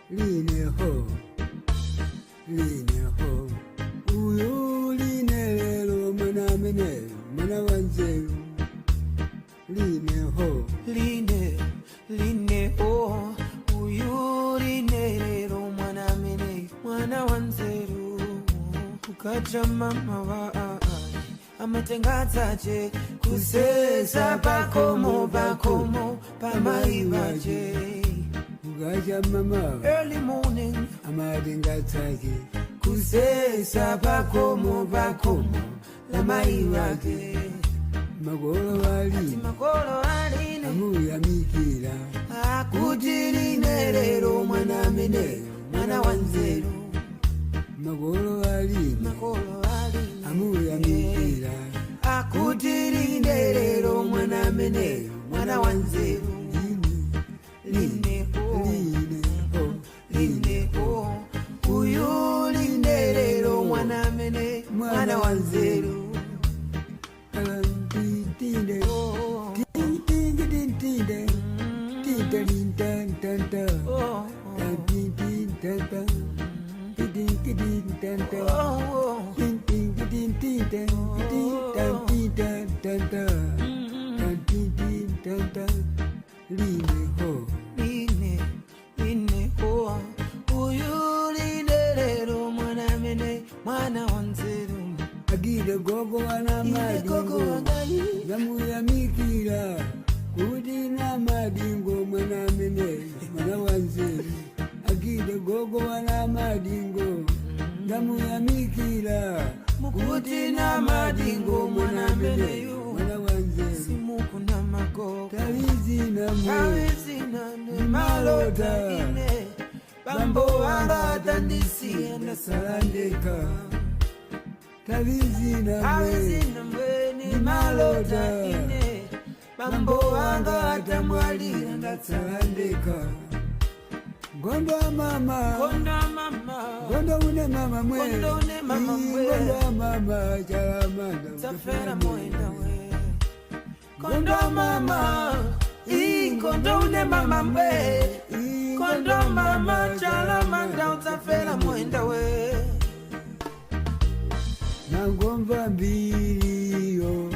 lineho uyu linelelo mwana mene mwana wanzeru lineho lineho uyu linelelo mwana mene mwana wanzeru ukaja mama wa amatengadzaje kusesa pakomo pamaivaje ukaja mama early morning amatengadzaje kusesa pakomo lamaivaje magolo waline amuyamikira akuti linelelo mwana mene mwana wanzeru magolo waline amuyamikira akuti linelelo mwana mene mwana wanzeru lineho uyu linelelo mwana mene mwana wanzeru lineho uyu linelelo mwana mene mwana wanzeru agire gogo wana madingo namuyamikira kuti na madingo mwana mene mwana wanzeru agire gogo wana madingo namuyamikira kuti na madingo mwana mene mwana wanzeru simukuna magogo talizina ne malota ine bambo wanga tandisiya ndasalandeka talizina mwe ni malota ine bambo wanga atamwalira ndasalandeka gondo mama gondo une mama mwe gondo mama chalamanda tafera mwenda we gondo mama gondo une mama mwe gondo mama chalamanda utafera mwenda we nangomba mbiliyo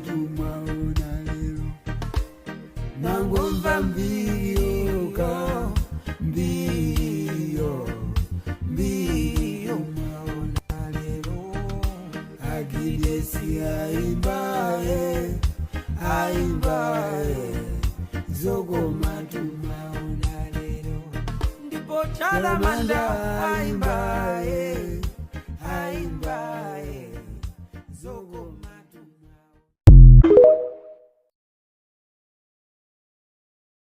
tumaona lero nangomba mbiliyo tumaona lero agidesi aimbaye zogoma tumaona lero ndipo chalamanda aimbaye